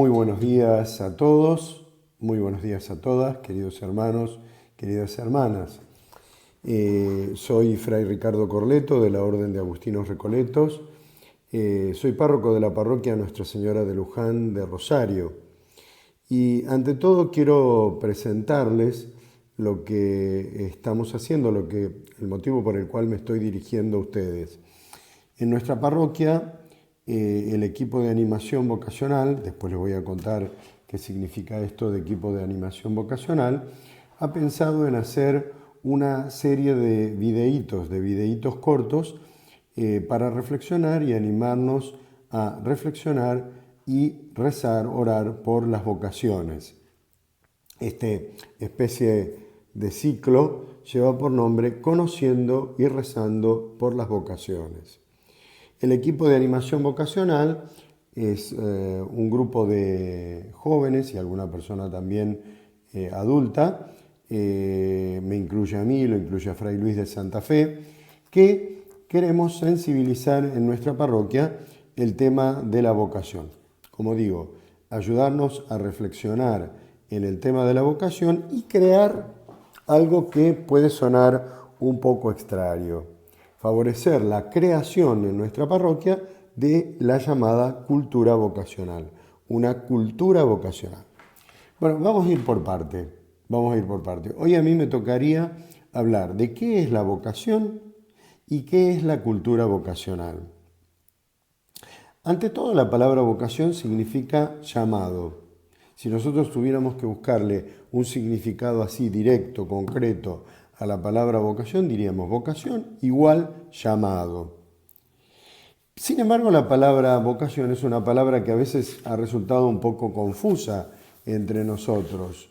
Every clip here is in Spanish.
Muy buenos días a todos, muy buenos días a todas, queridos hermanos, queridas hermanas. Soy Fray Ricardo Corleto de la Orden de Agustinos Recoletos. Soy párroco de la parroquia Nuestra Señora de Luján de Rosario. Y ante todo quiero presentarles lo que estamos haciendo, el motivo por el cual me estoy dirigiendo a ustedes. En nuestra parroquia, el equipo de animación vocacional, después les voy a contar qué significa esto de equipo de animación vocacional, ha pensado en hacer una serie de videitos cortos para reflexionar y animarnos a reflexionar y rezar, orar por las vocaciones. Esta especie de ciclo lleva por nombre Conociendo y rezando por las vocaciones. El equipo de animación vocacional es un grupo de jóvenes y alguna persona también adulta, me incluye a mí, lo incluye a Fray Luis de Santa Fe, que queremos sensibilizar en nuestra parroquia el tema de la vocación. Como digo, ayudarnos a reflexionar en el tema de la vocación y crear algo que puede sonar un poco extraño. Favorecer la creación en nuestra parroquia de la llamada cultura vocacional, una cultura vocacional. Bueno, vamos a ir por parte. Hoy a mí me tocaría hablar de qué es la vocación y qué es la cultura vocacional. Ante todo, la palabra vocación significa llamado. Si nosotros tuviéramos que buscarle un significado así directo, concreto, a la palabra vocación, diríamos vocación igual llamado. Sin embargo, la palabra vocación es una palabra que a veces ha resultado un poco confusa entre nosotros.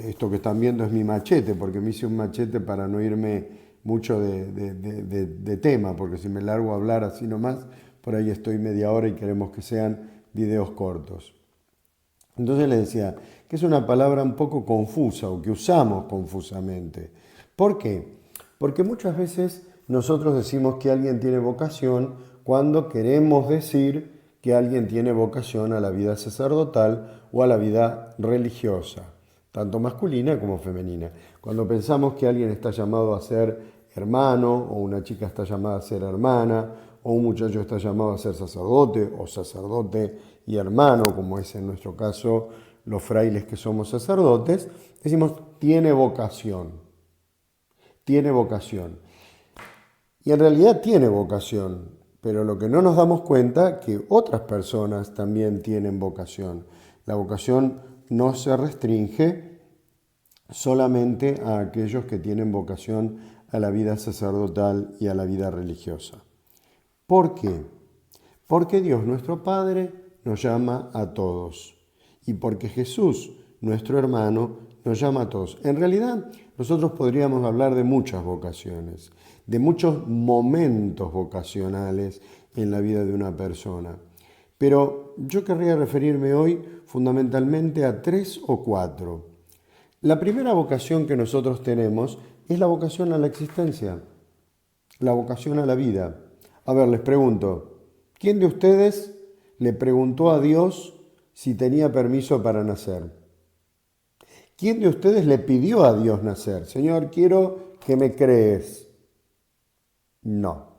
Esto que están viendo es mi machete, porque me hice un machete para no irme mucho de tema, porque si me largo a hablar así nomás, por ahí estoy media hora y queremos que sean videos cortos. Entonces le decía que es una palabra un poco confusa o que usamos confusamente. ¿Por qué? Porque muchas veces nosotros decimos que alguien tiene vocación cuando queremos decir que alguien tiene vocación a la vida sacerdotal o a la vida religiosa, tanto masculina como femenina. Cuando pensamos que alguien está llamado a ser hermano o una chica está llamada a ser hermana o un muchacho está llamado a ser sacerdote o sacerdote y hermano, como es en nuestro caso los frailes que somos sacerdotes, decimos tiene vocación. Tiene vocación. Y en realidad tiene vocación, pero lo que no nos damos cuenta es que otras personas también tienen vocación. La vocación no se restringe solamente a aquellos que tienen vocación a la vida sacerdotal y a la vida religiosa. ¿Por qué? Porque Dios nuestro Padre nos llama a todos y porque Jesús, nuestro hermano, nos llama a todos. En realidad, nosotros podríamos hablar de muchas vocaciones, de muchos momentos vocacionales en la vida de una persona. Pero yo querría referirme hoy fundamentalmente a 3 o 4. La primera vocación que nosotros tenemos es la vocación a la existencia, la vocación a la vida. A ver, les pregunto, ¿quién de ustedes le preguntó a Dios si tenía permiso para nacer? ¿Quién de ustedes le pidió a Dios nacer? Señor, quiero que me crees. No,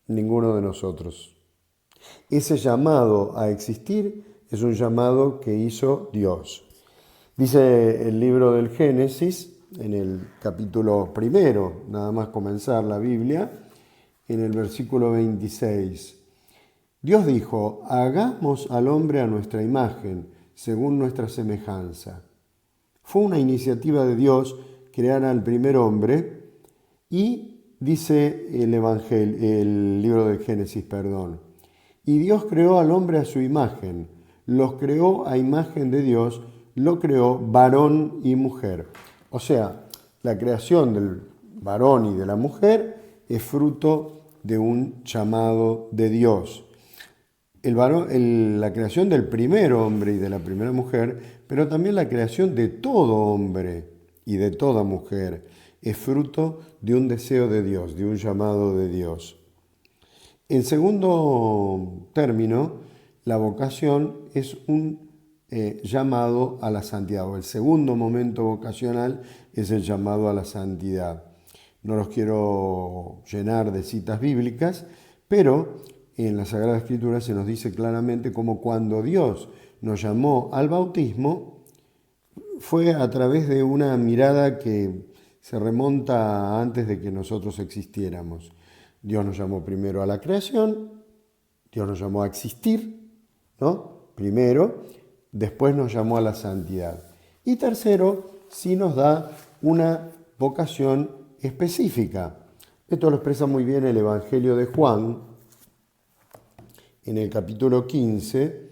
ninguno de nosotros. Ese llamado a existir es un llamado que hizo Dios. Dice el libro del Génesis, en el capítulo 1, nada más comenzar la Biblia, en el versículo 26. Dios dijo, hagamos al hombre a nuestra imagen, según nuestra semejanza. Fue una iniciativa de Dios crear al primer hombre y dice el libro del Génesis, y Dios creó al hombre a su imagen, los creó a imagen de Dios, lo creó varón y mujer. O sea, la creación del varón y de la mujer es fruto de un llamado de Dios. La creación del primer hombre y de la primera mujer, pero también la creación de todo hombre y de toda mujer, es fruto de un deseo de Dios, de un llamado de Dios. En segundo término, la vocación es un llamado a la santidad, o el segundo momento vocacional es el llamado a la santidad. No los quiero llenar de citas bíblicas, pero en la Sagrada Escritura se nos dice claramente cómo cuando Dios nos llamó al bautismo, fue a través de una mirada que se remonta antes de que nosotros existiéramos. Dios nos llamó primero a la creación, Dios nos llamó a existir, ¿no? Primero, después nos llamó a la santidad. Y tercero, sí nos da una vocación específica. Esto lo expresa muy bien el Evangelio de Juan, en el capítulo 15,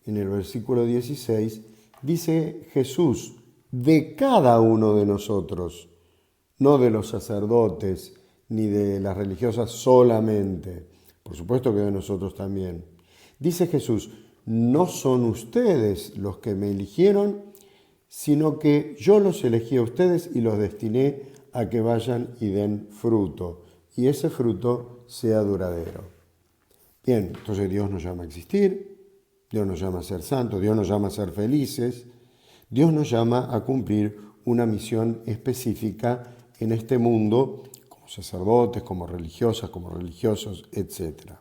en el versículo 16, dice Jesús, de cada uno de nosotros, no de los sacerdotes, ni de las religiosas solamente, por supuesto que de nosotros también. Dice Jesús, no son ustedes los que me eligieron, sino que yo los elegí a ustedes y los destiné a que vayan y den fruto, y ese fruto sea duradero. Bien, entonces Dios nos llama a existir, Dios nos llama a ser santos, Dios nos llama a ser felices, Dios nos llama a cumplir una misión específica en este mundo, como sacerdotes, como religiosas, como religiosos, etc.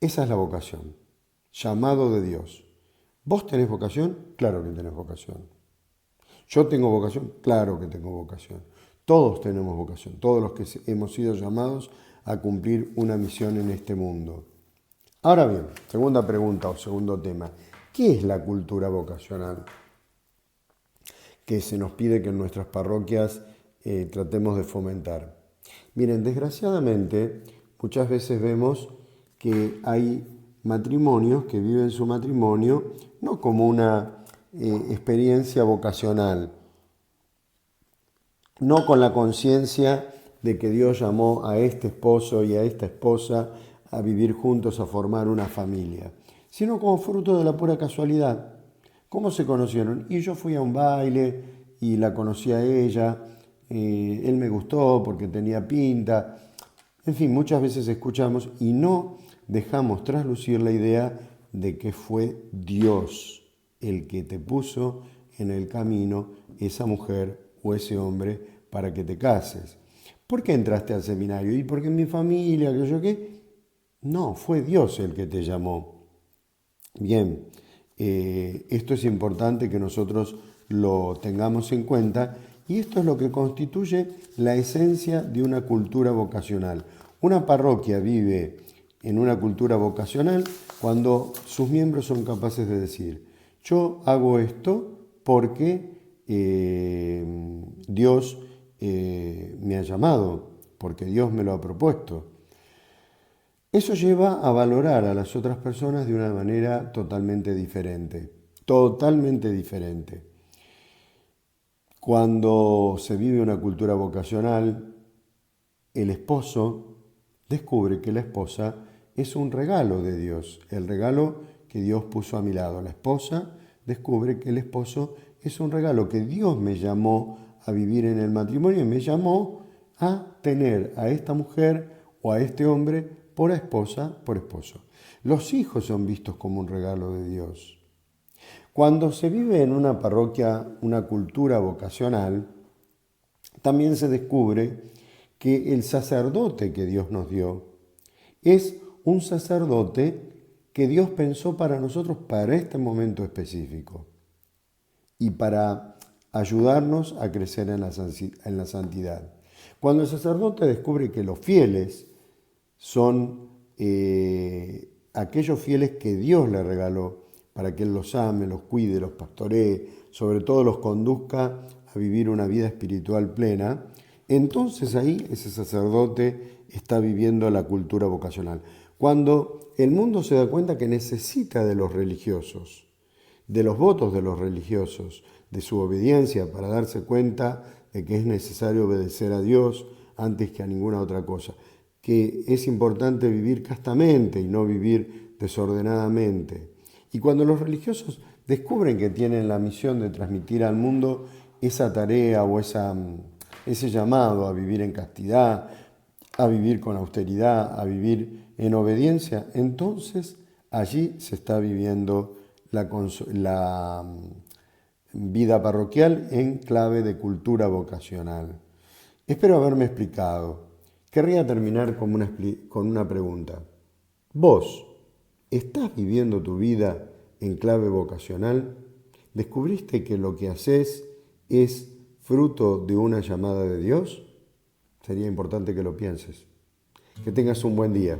Esa es la vocación, llamado de Dios. ¿Vos tenés vocación? Claro que tenés vocación. ¿Yo tengo vocación? Claro que tengo vocación. Todos tenemos vocación, todos los que hemos sido llamados a cumplir una misión en este mundo. Ahora bien, segunda pregunta o segundo tema. ¿Qué es la cultura vocacional? Que se nos pide que en nuestras parroquias tratemos de fomentar. Miren, desgraciadamente, muchas veces vemos que hay matrimonios que viven su matrimonio no como una experiencia vocacional, no con la conciencia de que Dios llamó a este esposo y a esta esposa a vivir juntos, a formar una familia, sino como fruto de la pura casualidad. ¿Cómo se conocieron? Y yo fui a un baile y la conocí a ella, él me gustó porque tenía pinta. En fin, muchas veces escuchamos y no dejamos traslucir la idea de que fue Dios el que te puso en el camino esa mujer o ese hombre para que te cases. ¿Por qué entraste al seminario? ¿Y porque en mi familia, que yo qué? No, fue Dios el que te llamó. Bien, esto es importante que nosotros lo tengamos en cuenta y esto es lo que constituye la esencia de una cultura vocacional. Una parroquia vive en una cultura vocacional cuando sus miembros son capaces de decir, yo hago esto porque Dios me ha llamado, porque Dios me lo ha propuesto. Eso lleva a valorar a las otras personas de una manera totalmente diferente, totalmente diferente. Cuando se vive una cultura vocacional, el esposo descubre que la esposa es un regalo de Dios, el regalo que Dios puso a mi lado. La esposa descubre que el esposo es un regalo que Dios me llamó a vivir en el matrimonio y me llamó a tener a esta mujer o a este hombre por esposa, por esposo. Los hijos son vistos como un regalo de Dios. Cuando se vive en una parroquia una cultura vocacional, también se descubre que el sacerdote que Dios nos dio es un sacerdote que Dios pensó para nosotros para este momento específico y para ayudarnos a crecer en la santidad. Cuando el sacerdote descubre que los fieles son aquellos fieles que Dios le regaló para que Él los ame, los cuide, los pastoree, sobre todo los conduzca a vivir una vida espiritual plena, entonces ahí ese sacerdote está viviendo la cultura vocacional. Cuando el mundo se da cuenta que necesita de los religiosos, de los votos de los religiosos, de su obediencia para darse cuenta de que es necesario obedecer a Dios antes que a ninguna otra cosa, que es importante vivir castamente y no vivir desordenadamente. Y cuando los religiosos descubren que tienen la misión de transmitir al mundo esa tarea o ese llamado a vivir en castidad, a vivir con austeridad, a vivir en obediencia, entonces allí se está viviendo la vida parroquial en clave de cultura vocacional. Espero haberme explicado. Querría terminar con una pregunta. ¿Vos estás viviendo tu vida en clave vocacional? ¿Descubriste que lo que haces es fruto de una llamada de Dios? Sería importante que lo pienses. Que tengas un buen día.